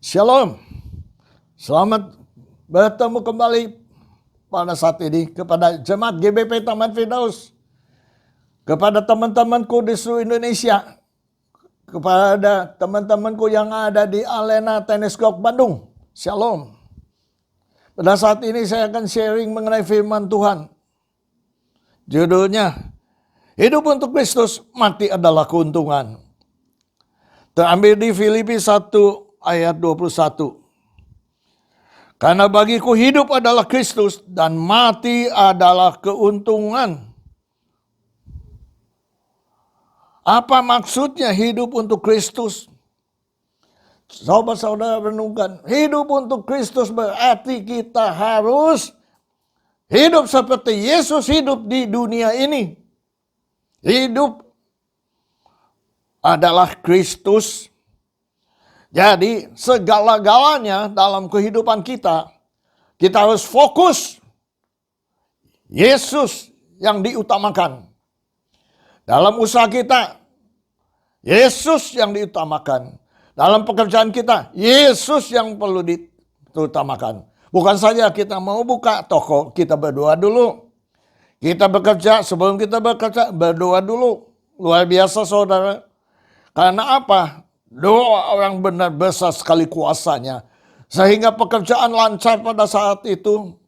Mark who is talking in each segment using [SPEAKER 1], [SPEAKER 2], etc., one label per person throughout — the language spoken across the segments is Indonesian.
[SPEAKER 1] Shalom, selamat bertemu kembali pada saat ini kepada Jemaat GBP Taman Firdaus, kepada teman-temanku di seluruh Indonesia, kepada teman-temanku yang ada di Arena Tenis Court Bandung. Shalom. Pada saat ini saya akan sharing mengenai firman Tuhan. Judulnya, Hidup untuk Kristus, mati adalah keuntungan. Terambil di Filipi 1 ayat 21. Karena bagiku hidup adalah Kristus dan mati adalah keuntungan. Apa maksudnya hidup untuk Kristus? Saudara-saudara renungkan, hidup untuk Kristus berarti kita harus hidup seperti Yesus hidup di dunia ini. Hidup adalah Kristus. Jadi segala-galanya dalam kehidupan kita harus fokus Yesus yang diutamakan. Dalam usaha kita, Yesus yang diutamakan. Dalam pekerjaan kita, Yesus yang perlu diutamakan. Bukan saja kita mau buka toko, kita berdoa dulu. Kita bekerja, sebelum kita bekerja, berdoa dulu. Luar biasa saudara. Karena apa? Doa orang benar besar sekali kuasanya. Sehingga pekerjaan lancar pada saat itu.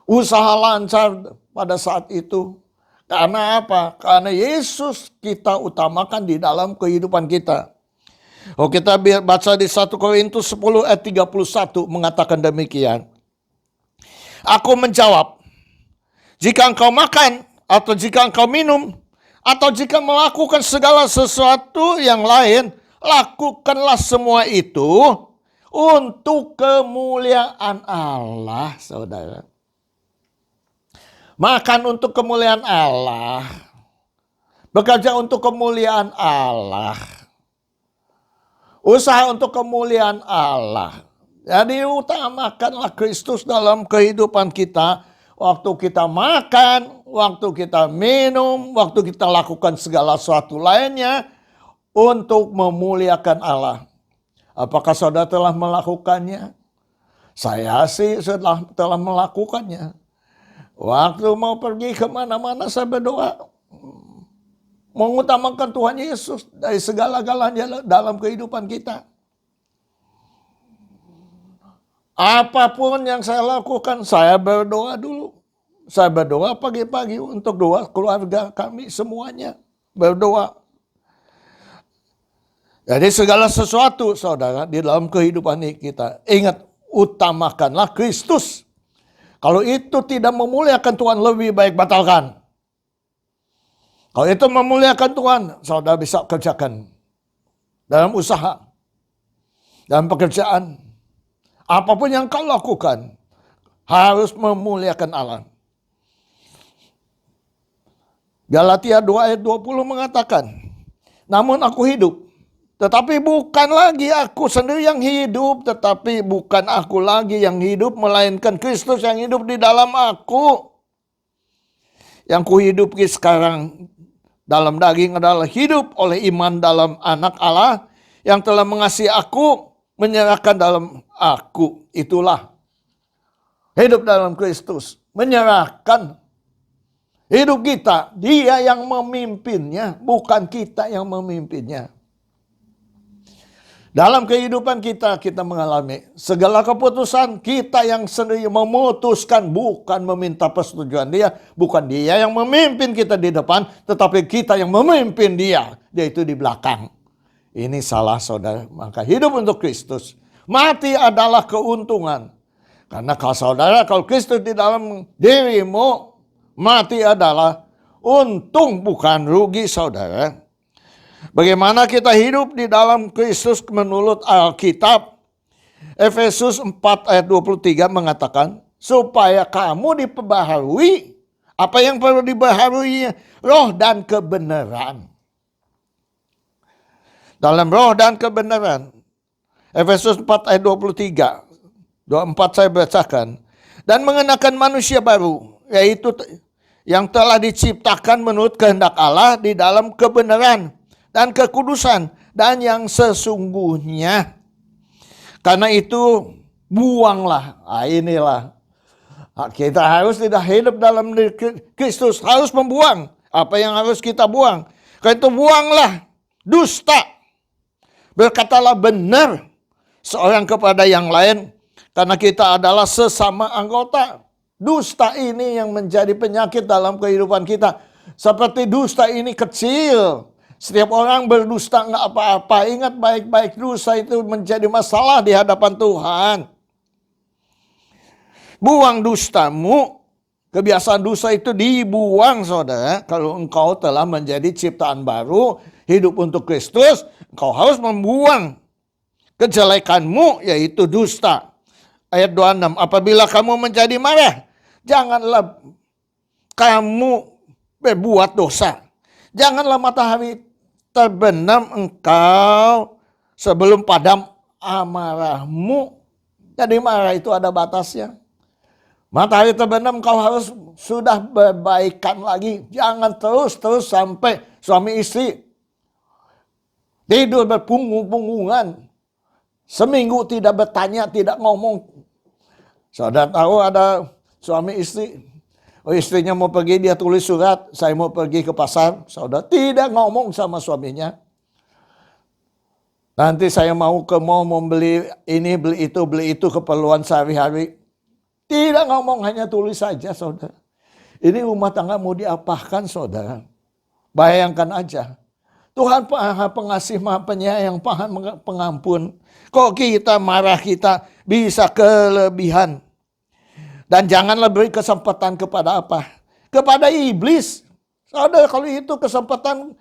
[SPEAKER 1] Usaha lancar pada saat itu. Karena apa? Karena Yesus kita utamakan di dalam kehidupan kita. Oh, kita baca di 1 Korintus 10 ayat 31 mengatakan demikian. Aku menjawab, jika engkau makan atau jika engkau minum atau jika melakukan segala sesuatu yang lain, lakukanlah semua itu untuk kemuliaan Allah, saudara. Makan untuk kemuliaan Allah. Bekerja untuk kemuliaan Allah. Usaha untuk kemuliaan Allah. Jadi utamakanlah Kristus dalam kehidupan kita. Waktu kita makan, waktu kita minum, waktu kita lakukan segala sesuatu lainnya untuk memuliakan Allah. Apakah saudara telah melakukannya? Saya sih telah melakukannya. Waktu mau pergi kemana-mana saya berdoa. Mengutamakan Tuhan Yesus dari segala-galanya dalam kehidupan kita. Apapun yang saya lakukan, saya berdoa dulu. Saya berdoa pagi-pagi untuk doa keluarga kami semuanya. Berdoa. Jadi segala sesuatu saudara di dalam kehidupan ini kita. Ingat, utamakanlah Kristus. Kalau itu tidak memuliakan Tuhan, lebih baik batalkan. Kalau itu memuliakan Tuhan, saudara bisa kerjakan. Dalam usaha. Dalam pekerjaan. Apapun yang kau lakukan, harus memuliakan Allah. Galatia 2 ayat 20 mengatakan, namun aku hidup, tetapi bukan lagi aku sendiri yang hidup, tetapi bukan aku lagi yang hidup, melainkan Kristus yang hidup di dalam aku. Yang kuhidupi sekarang dalam daging adalah hidup oleh iman dalam anak Allah yang telah mengasihi aku, menyerahkan dalam aku. Itulah hidup dalam Kristus. Menyerahkan hidup kita. Dia yang memimpinnya, bukan kita yang memimpinnya. Dalam kehidupan kita mengalami segala keputusan kita yang sendiri memutuskan, bukan meminta persetujuan dia. Bukan dia yang memimpin kita di depan, tetapi kita yang memimpin dia. Dia itu di belakang. Ini salah saudara. Maka hidup untuk Kristus. Mati adalah keuntungan. Karena kalau Kristus di dalam dirimu, mati adalah untung bukan rugi saudara. Bagaimana kita hidup di dalam Kristus menurut Alkitab? Efesus 4 ayat 23 mengatakan, supaya kamu diperbaharui. Apa yang perlu dibaharui? Roh dan kebenaran. Dalam roh dan kebenaran. Efesus 4 ayat 23. 24 saya bacakan. Dan mengenakan manusia baru. Yaitu yang telah diciptakan menurut kehendak Allah di dalam kebenaran dan kekudusan. Dan yang sesungguhnya. Karena itu buanglah. Inilah. Kita harus tidak hidup dalam diri Kristus. Harus membuang apa yang harus kita buang. Karena itu buanglah dusta. Berkatalah benar seorang kepada yang lain. Karena kita adalah sesama anggota. Dusta ini yang menjadi penyakit dalam kehidupan kita. Seperti dusta ini kecil. Setiap orang berdusta nggak apa-apa. Ingat baik-baik, dusta itu menjadi masalah di hadapan Tuhan. Buang dustamu. Kebiasaan dusta itu dibuang, saudara. Kalau engkau telah menjadi ciptaan baru, hidup untuk Kristus, engkau harus membuang kejelekanmu, yaitu dusta. Ayat 26, apabila kamu menjadi marah, janganlah kamu berbuat dosa. Janganlah matahari terbenam engkau sebelum padam amarahmu. Jadi marah itu ada batasnya. Matahari terbenam engkau harus sudah berbaikan lagi. Jangan terus sampai suami istri tidur berpunggung-punggungan. Seminggu tidak bertanya, tidak ngomong. Saudara tahu ada suami istri. Oh, istrinya mau pergi, dia tulis surat, saya mau pergi ke pasar. Saudara tidak ngomong sama suaminya. Nanti saya mau ke mall, mau beli ini, beli itu keperluan sehari-hari. Tidak ngomong, hanya tulis saja, saudara. Ini rumah tangga mau diapakan, saudara? Bayangkan aja. Tuhan Maha Pengasih, Maha Penyayang, Maha Pengampun. Kok kita marah kita bisa kelebihan. Dan janganlah beri kesempatan kepada apa? Kepada iblis. Saudara, kalau itu kesempatan,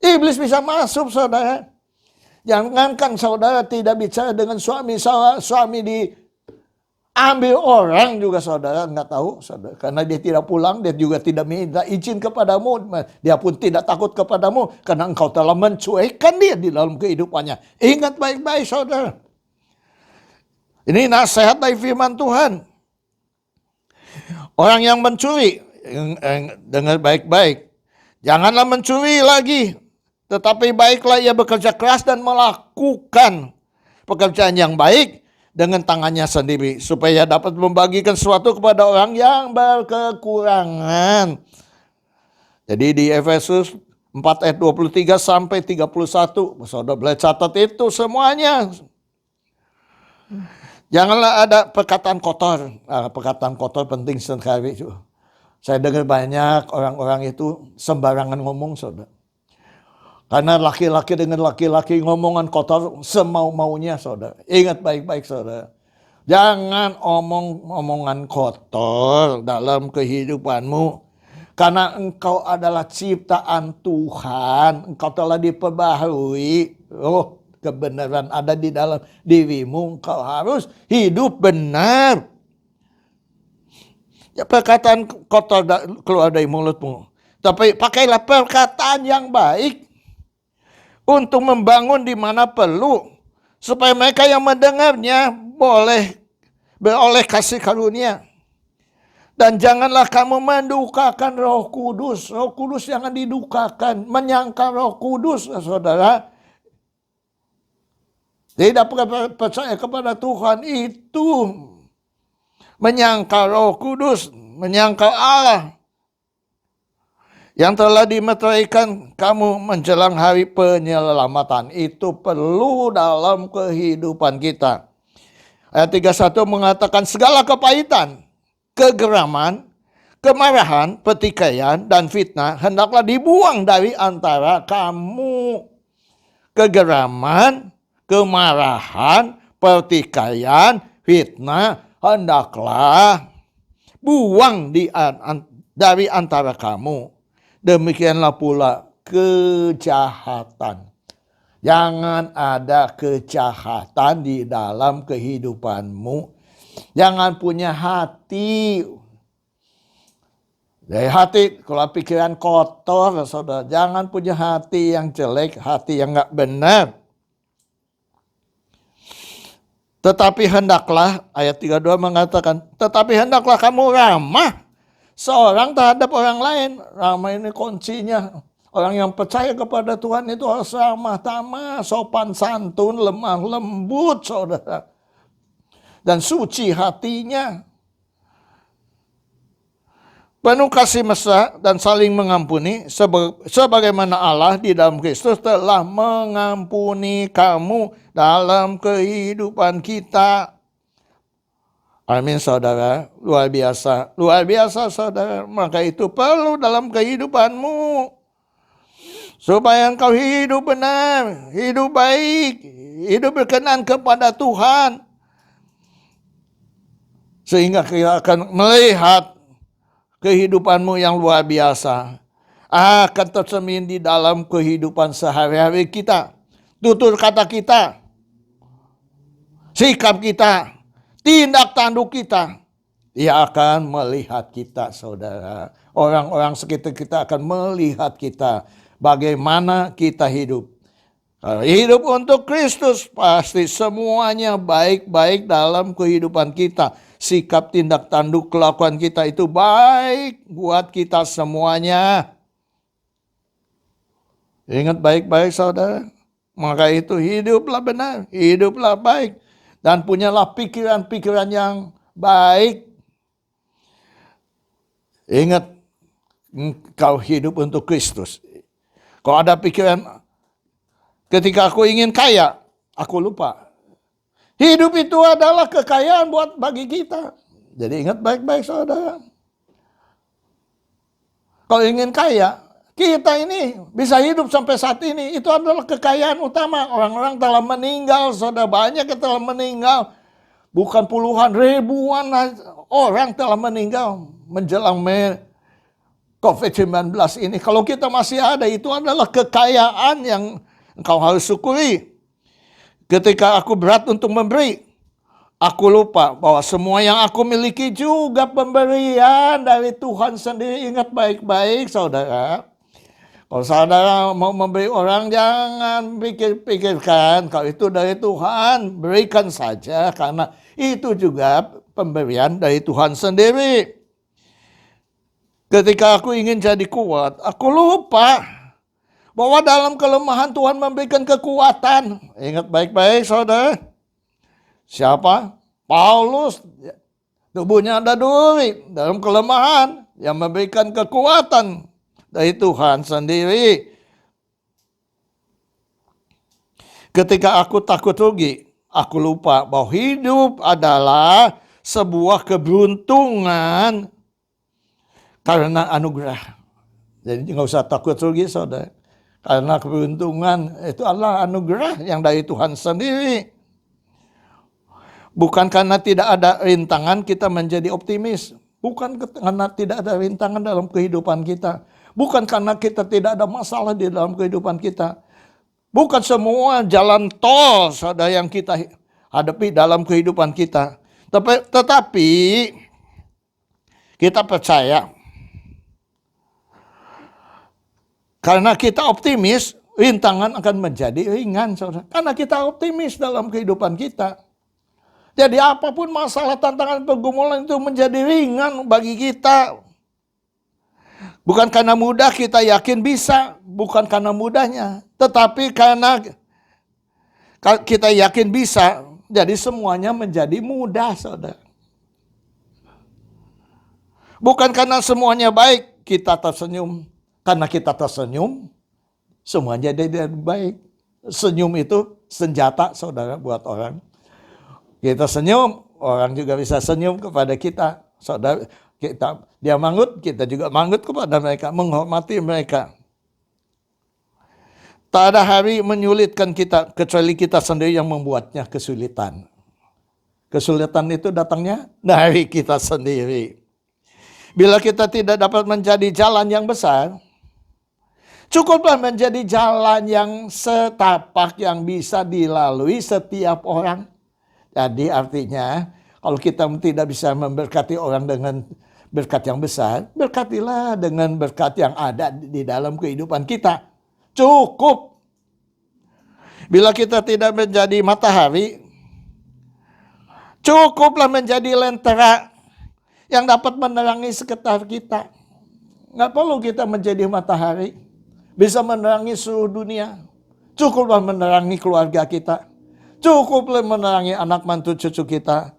[SPEAKER 1] iblis bisa masuk, saudara. Jangankan saudara tidak bicara dengan suami, suami diambil orang juga, saudara. Nggak tahu, saudara. Karena dia tidak pulang, dia juga tidak minta izin kepadamu. Dia pun tidak takut kepadamu, karena engkau telah mencuekkan dia di dalam kehidupannya. Ingat baik-baik, saudara. Ini nasihat dari firman Tuhan. Orang yang mencuri, dengar baik-baik. Janganlah mencuri lagi. Tetapi baiklah ia bekerja keras dan melakukan pekerjaan yang baik dengan tangannya sendiri. Supaya dapat membagikan sesuatu kepada orang yang berkekurangan. Jadi di Efesus 4 ayat 23 sampai 31. Saudara boleh catat itu semuanya. Janganlah ada perkataan kotor. Perkataan kotor penting sekali. Saya dengar banyak orang-orang itu sembarangan ngomong, saudara. Karena laki-laki dengan laki-laki ngomongan kotor semau-maunya, saudara. Ingat baik-baik, saudara. Jangan omongan kotor dalam kehidupanmu. Karena engkau adalah ciptaan Tuhan. Engkau telah diperbaharui. Kebenaran ada di dalam dirimu. Engkau harus hidup benar. Ya, perkataan kotor keluar dari mulutmu. Tapi pakailah perkataan yang baik untuk membangun di mana perlu. Supaya mereka yang mendengarnya boleh beroleh kasih karunia. Dan janganlah kamu mendukakan Roh Kudus. Roh Kudus jangan didukakan. Menyangka Roh Kudus, saudara. Tidak percaya kepada Tuhan itu menyangka Roh Kudus, menyangka Allah yang telah dimeteraikan kamu menjelang hari penyelamatan. Itu perlu dalam kehidupan kita. Ayat 31 mengatakan segala kepahitan, kegeraman, kemarahan, pertikaian, dan fitnah hendaklah dibuang dari antara kamu. Kegeraman, kemarahan, pertikaian, fitnah, hendaklah buang dari antara kamu. Demikianlah pula kejahatan. Jangan ada kejahatan di dalam kehidupanmu. Jangan punya hati. Dari hati, kalau pikiran kotor, saudara, jangan punya hati yang jelek, hati yang gak benar. Tetapi hendaklah, ayat 32 mengatakan, tetapi hendaklah kamu ramah seorang terhadap orang lain. Ramah ini kuncinya. Orang yang percaya kepada Tuhan itu harus ramah tamah, sopan santun, lemah lembut, saudara. Dan suci hatinya. Penuh kasih mesra dan saling mengampuni, sebagaimana Allah di dalam Kristus telah mengampuni kamu dalam kehidupan kita. Amin, saudara. Luar biasa saudara. Maka itu perlu dalam kehidupanmu, supaya engkau hidup benar, hidup baik, hidup berkenan kepada Tuhan. Sehingga kita akan melihat kehidupanmu yang luar biasa akan tercermin di dalam kehidupan sehari-hari kita. Tutur kata kita, sikap kita, tindak tanduk kita. Dia akan melihat kita, saudara. Orang-orang sekitar kita akan melihat kita, bagaimana kita hidup. Kalau hidup untuk Kristus, pasti semuanya baik-baik dalam kehidupan kita. Sikap, tindak tanduk, kelakuan kita itu baik buat kita semuanya. Ingat baik-baik saudara. Maka itu hiduplah benar, hiduplah baik. Dan punyalah pikiran-pikiran yang baik. Ingat, kau hidup untuk Kristus. Kalau ada pikiran, ketika aku ingin kaya, aku lupa. Hidup itu adalah kekayaan bagi kita. Jadi ingat baik-baik saudara. Kalau ingin kaya, kita ini bisa hidup sampai saat ini. Itu adalah kekayaan utama. Orang-orang telah meninggal, saudara, banyak yang telah meninggal. Bukan puluhan, ribuan orang telah meninggal menjelang COVID-19 ini. Kalau kita masih ada, itu adalah kekayaan yang engkau harus syukuri. Ketika aku berat untuk memberi, aku lupa bahwa semua yang aku miliki juga pemberian dari Tuhan sendiri. Ingat baik-baik saudara. Kalau saudara mau memberi orang, jangan pikirkan kalau itu dari Tuhan. Berikan saja karena itu juga pemberian dari Tuhan sendiri. Ketika aku ingin jadi kuat, aku lupa bahwa dalam kelemahan Tuhan memberikan kekuatan. Ingat baik-baik saudara. Siapa? Paulus. Tubuhnya ada duri. Dalam kelemahan yang memberikan kekuatan dari Tuhan sendiri. Ketika aku takut rugi, aku lupa bahwa hidup adalah sebuah keberuntungan karena anugerah. Jadi nggak usah takut rugi saudara. Karena keberuntungan itu adalah anugerah yang dari Tuhan sendiri. Bukan karena tidak ada rintangan kita menjadi optimis. Bukan karena tidak ada rintangan dalam kehidupan kita. Bukan karena kita tidak ada masalah di dalam kehidupan kita. Bukan semua jalan tol saudara yang kita hadapi dalam kehidupan kita. Tetapi kita percaya, karena kita optimis, rintangan akan menjadi ringan, saudara. Karena kita optimis dalam kehidupan kita. Jadi apapun masalah, tantangan, pergumulan itu menjadi ringan bagi kita. Bukan karena mudah kita yakin bisa, bukan karena mudahnya. Tetapi karena kita yakin bisa, jadi semuanya menjadi mudah, saudara. Bukan karena semuanya baik, kita tersenyum. Karena kita tersenyum, semuanya jadi baik. Senyum itu senjata saudara buat orang. Kita senyum, orang juga bisa senyum kepada kita. Saudara, dia manggut, kita juga manggut kepada mereka, menghormati mereka. Tak ada hari menyulitkan kita, kecuali kita sendiri yang membuatnya kesulitan. Kesulitan itu datangnya dari kita sendiri. Bila kita tidak dapat menjadi jalan yang besar, cukuplah menjadi jalan yang setapak yang bisa dilalui setiap orang. Jadi artinya kalau kita tidak bisa memberkati orang dengan berkat yang besar, berkatilah dengan berkat yang ada di dalam kehidupan kita. Cukup. Bila kita tidak menjadi matahari, cukuplah menjadi lentera yang dapat menerangi sekitar kita. Nggak perlu kita menjadi matahari. bisa menerangi seluruh dunia. Cukuplah menerangi keluarga kita. Cukuplah menerangi anak mantu cucu kita.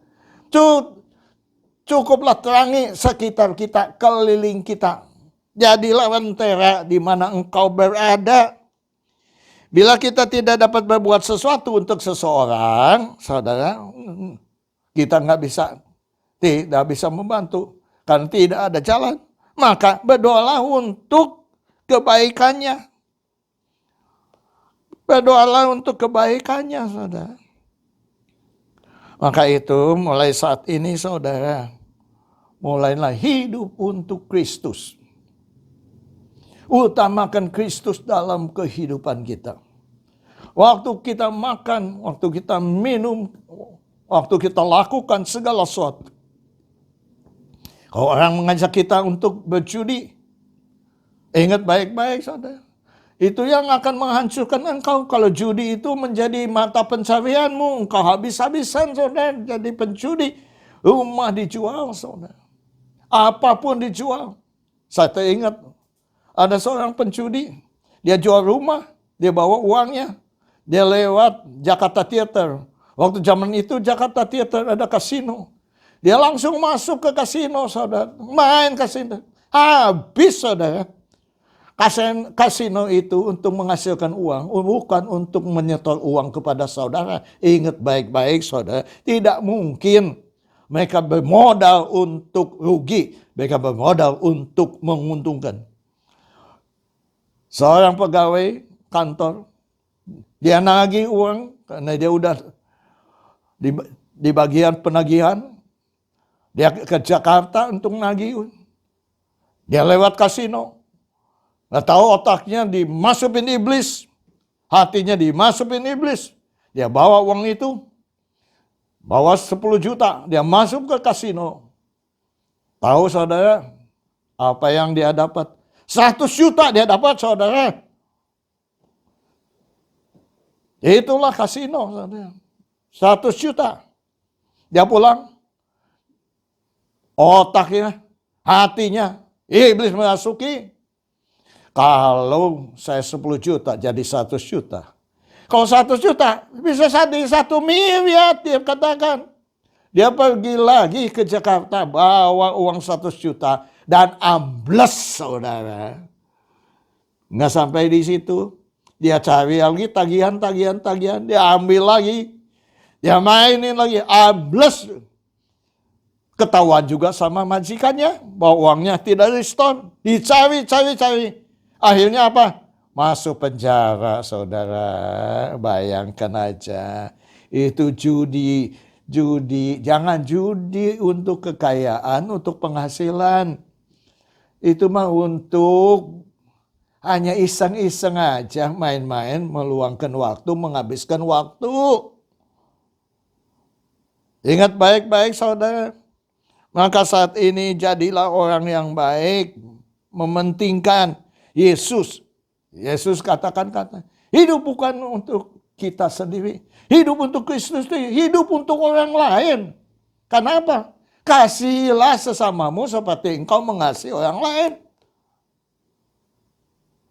[SPEAKER 1] Cukuplah terangi sekitar kita, keliling kita. Jadilah lentera di mana engkau berada. Bila kita tidak dapat berbuat sesuatu untuk seseorang, saudara, kita tidak bisa membantu. Karena tidak ada jalan. Maka berdoalah untuk kebaikannya. Berdoalah untuk kebaikannya, saudara. Maka itu mulai saat ini, saudara, mulailah hidup untuk Kristus. Utamakan Kristus dalam kehidupan kita. Waktu kita makan, waktu kita minum, waktu kita lakukan segala sesuatu. Kalau orang mengajak kita untuk berjudi, ingat baik-baik, saudara. Itu yang akan menghancurkan engkau. Kalau judi itu menjadi mata pencarianmu, engkau habis-habisan, saudara, jadi penjudi. Rumah dijual, saudara. Apapun dijual. Saya teringat, ada seorang penjudi. Dia jual rumah, dia bawa uangnya. Dia lewat Jakarta Theater. Waktu zaman itu Jakarta Theater ada kasino. Dia langsung masuk ke kasino, saudara. Main kasino. Habis, saudara. Kasino itu untuk menghasilkan uang, bukan untuk menyetor uang kepada saudara. Ingat baik-baik, saudara. Tidak mungkin mereka bermodal untuk rugi. Mereka bermodal untuk menguntungkan. Seorang pegawai kantor, dia nagih uang karena dia udah di bagian penagihan. Dia ke Jakarta untuk nagih. Dia lewat kasino. Nggak tahu otaknya dimasukin iblis. Hatinya dimasukin iblis. Dia bawa uang itu. Bawa 10 juta. Dia masuk ke kasino. Tahu, saudara, apa yang dia dapat? 100 juta dia dapat, saudara. Itulah kasino, saudara. 100 juta. Dia pulang. Otaknya, hatinya, iblis memasuki. Kalau saya 10 juta jadi 100 juta. Kalau 100 juta bisa jadi 1 miliar, dia katakan. Dia pergi lagi ke Jakarta bawa uang 100 juta dan ambles, saudara. Nggak sampai di situ. Dia cari lagi tagihan. Dia ambil lagi. Dia mainin lagi. Ambles. Ketahuan juga sama majikannya bahwa uangnya tidak di-store. Dicari. Akhirnya apa? Masuk penjara, saudara. Bayangkan aja. Itu judi. Jangan judi untuk kekayaan, untuk penghasilan. Itu mah untuk hanya iseng-iseng aja, main-main, meluangkan waktu, menghabiskan waktu. Ingat baik-baik, saudara. Maka saat ini jadilah orang yang baik, mementingkan Yesus. Yesus katakan, hidup bukan untuk kita sendiri. Hidup untuk Kristus, hidup untuk orang lain. Kenapa? Kasihilah sesamamu seperti engkau mengasihi orang lain.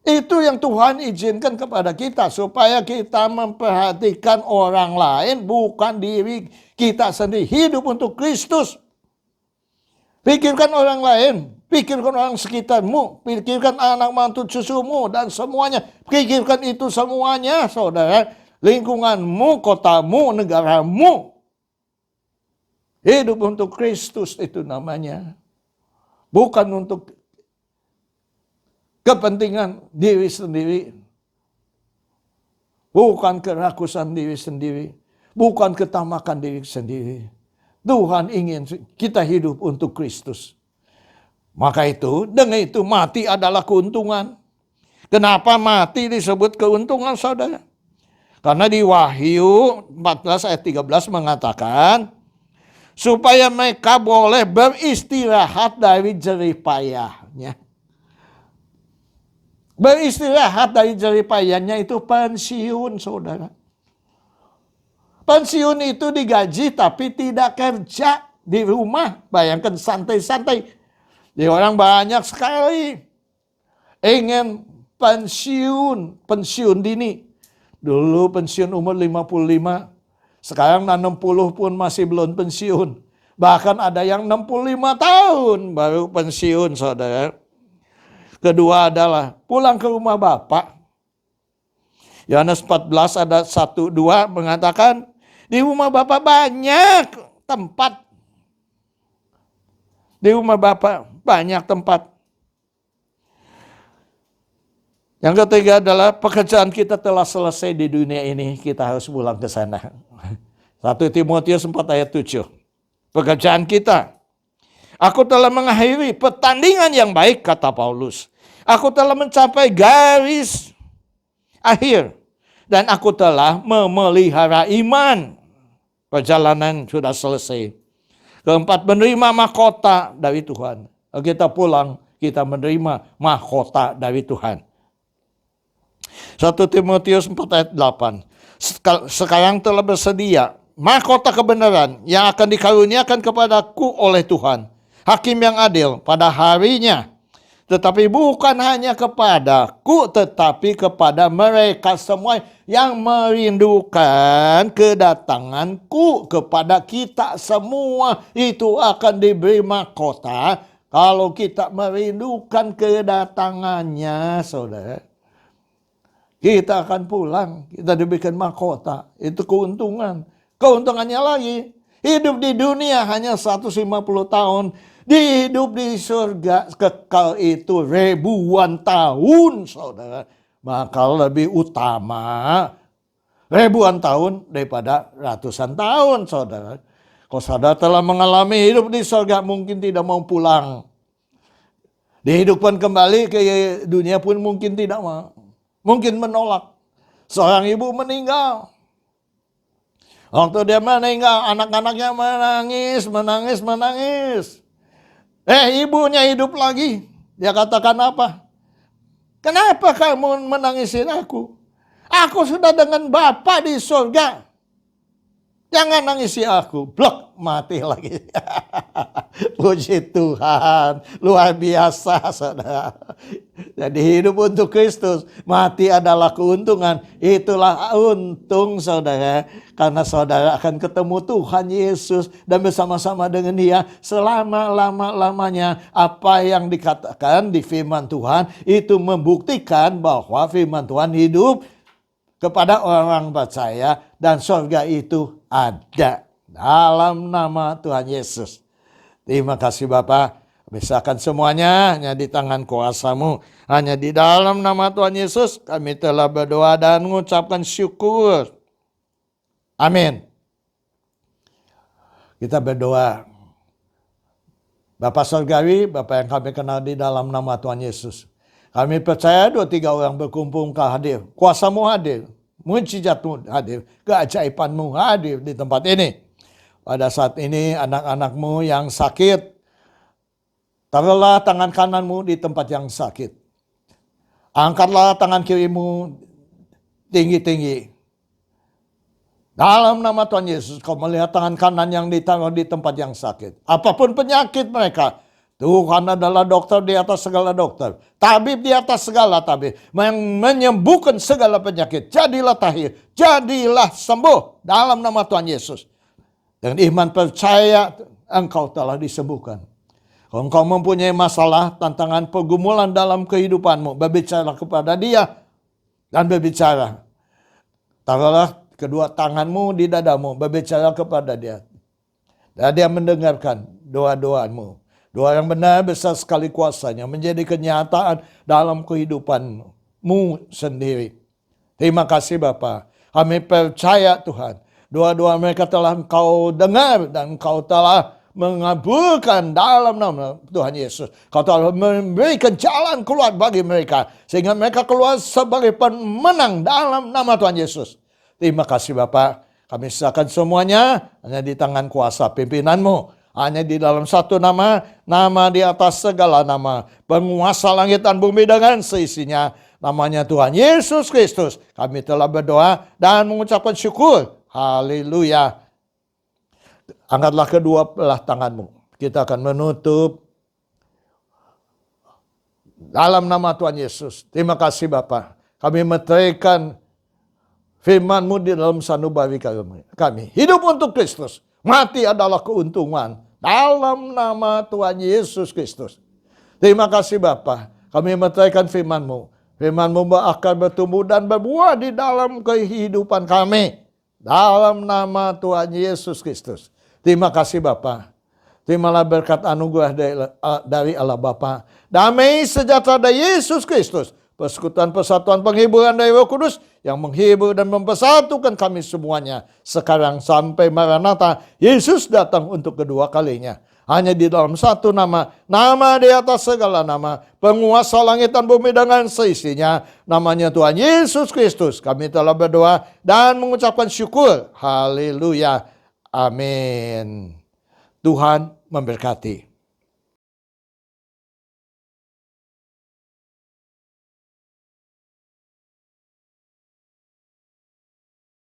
[SPEAKER 1] Itu yang Tuhan izinkan kepada kita, supaya kita memperhatikan orang lain, bukan diri kita sendiri. Hidup untuk Kristus. Pikirkan orang lain, pikirkan orang sekitarmu, pikirkan anak mantu cucumu dan semuanya. Pikirkan itu semuanya, saudara. Lingkunganmu, kotamu, negaramu. Hidup untuk Kristus itu namanya. Bukan untuk kepentingan diri sendiri. Bukan kerakusan diri sendiri. Bukan ketamakan diri sendiri. Tuhan ingin kita hidup untuk Kristus. Maka itu, dengan itu mati adalah keuntungan. Kenapa mati disebut keuntungan, saudara? Karena di Wahyu 14 ayat 13 mengatakan, supaya mereka boleh beristirahat dari jerih payahnya. Beristirahat dari jerih payahnya itu pensiun, saudara. Pensiun itu digaji tapi tidak kerja di rumah. Bayangkan santai-santai. Di orang banyak sekali ingin pensiun dini. Dulu pensiun umur 55, sekarang 60 pun masih belum pensiun. Bahkan ada yang 65 tahun baru pensiun, saudara. Kedua adalah pulang ke rumah Bapak. Yohanes 14 ada 1-2 mengatakan, di rumah Bapak banyak tempat. Di rumah Bapak banyak tempat. Yang ketiga adalah pekerjaan kita telah selesai di dunia ini, kita harus pulang ke sana. 1 Timotius 4 ayat 7. Pekerjaan kita. Aku telah mengakhiri pertandingan yang baik, kata Paulus. Aku telah mencapai garis akhir. Dan aku telah memelihara iman. Perjalanan sudah selesai. Keempat, menerima mahkota dari Tuhan. Kalau kita pulang, kita menerima mahkota dari Tuhan. 1 Timotius 4 ayat 8. Sekarang telah bersedia mahkota kebenaran yang akan dikaruniakan kepadaku oleh Tuhan, hakim yang adil pada harinya. Tetapi bukan hanya kepadaku, tetapi kepada mereka semua yang merindukan kedatanganku. Kepada kita semua itu akan diberi mahkota kalau kita merindukan kedatangannya, saudara. Kita akan pulang, kita diberikan mahkota. Itu keuntungan. Keuntungannya lagi, hidup di dunia hanya 150 tahun. Hidup di surga kekal itu ribuan tahun, saudara. Maka lebih utama ribuan tahun daripada ratusan tahun, saudara. Kalau saudara telah mengalami hidup di surga, mungkin tidak mau pulang. Dihidupkan kembali ke dunia pun mungkin tidak mau. Mungkin menolak. Seorang ibu meninggal. Waktu dia meninggal, anak-anaknya menangis. Ibunya hidup lagi. Dia katakan apa? Kenapa kamu menangisin aku? Aku sudah dengan Bapa di surga. Jangan nangisi aku. Blok, mati lagi. Puji Tuhan. Luar biasa, saudara. Jadi hidup untuk Kristus. Mati adalah keuntungan. Itulah untung, saudara. Karena saudara akan ketemu Tuhan Yesus. Dan bersama-sama dengan Dia selama-lamanya. Apa yang dikatakan di firman Tuhan. Itu membuktikan bahwa firman Tuhan hidup kepada orang percaya, dan surga itu ada dalam nama Tuhan Yesus. Terima kasih Bapa. Bisakan semuanya hanya di tangan kuasa-Mu. Hanya di dalam nama Tuhan Yesus kami telah berdoa dan mengucapkan syukur. Amin. Kita berdoa. Bapa surgawi, Bapa yang kami kenal di dalam nama Tuhan Yesus. Kami percaya 2-3 orang berkumpul Engkau hadir. Kuasa-Mu hadir. Mujizat-Mu hadir. Keajaiban-Mu hadir di tempat ini. Pada saat ini anak-anak-Mu yang sakit. Taruhlah tangan kanan-Mu di tempat yang sakit. Angkatlah tangan kiri-Mu tinggi-tinggi. Dalam nama Tuhan Yesus, Kau melihat tangan kanan yang ditaruh di tempat yang sakit. Apapun penyakit mereka, Tuhan adalah dokter di atas segala dokter. Tabib di atas segala tabib. Yang menyembuhkan segala penyakit. Jadilah tahir. Jadilah sembuh. Dalam nama Tuhan Yesus. Dengan iman percaya engkau telah disembuhkan. Kalau engkau mempunyai masalah, tantangan, pergumulan dalam kehidupanmu. Berbicara kepada Dia. Dan berbicara. Taruhlah kedua tanganmu di dadamu. Berbicara kepada Dia. Dan Dia mendengarkan doa-doamu. Doa yang benar besar sekali kuasanya menjadi kenyataan dalam kehidupanmu sendiri. Terima kasih Bapa. Kami percaya Tuhan. Doa-doa mereka telah Engkau dengar dan Engkau telah mengabulkan dalam nama Tuhan Yesus. Kau telah memberikan jalan keluar bagi mereka. Sehingga mereka keluar sebagai pemenang dalam nama Tuhan Yesus. Terima kasih Bapa. Kami serahkan semuanya hanya di tangan kuasa pimpinan-Mu. Hanya di dalam satu nama, nama di atas segala nama. Penguasa langit dan bumi dengan seisinya. Namanya Tuhan Yesus Kristus. Kami telah berdoa dan mengucapkan syukur. Haleluya. Angkatlah kedua belah tanganmu. Kita akan menutup Dalam nama Tuhan Yesus. Terima kasih Bapa. Kami meteraikan firman-Mu di dalam sanubari kami. Hidup untuk Kristus. Mati adalah keuntungan. Dalam nama Tuhan Yesus Kristus. Terima kasih Bapa. Kami meteraikan firman-Mu. Firman-Mu akan bertumbuh dan berbuah di dalam kehidupan kami. Dalam nama Tuhan Yesus Kristus. Terima kasih Bapa. Terimalah berkat anugerah dari Allah Bapa. Damai sejahtera dari Yesus Kristus. Persekutuan persatuan penghiburan dari Roh Kudus yang menghibur dan mempersatukan kami semuanya. Sekarang sampai Maranatha, Yesus datang untuk kedua kalinya. Hanya di dalam satu nama, nama di atas segala nama, penguasa langit dan bumi dengan seisinya, namanya Tuhan Yesus Kristus. Kami telah berdoa dan mengucapkan syukur. Haleluya. Amin. Tuhan memberkati.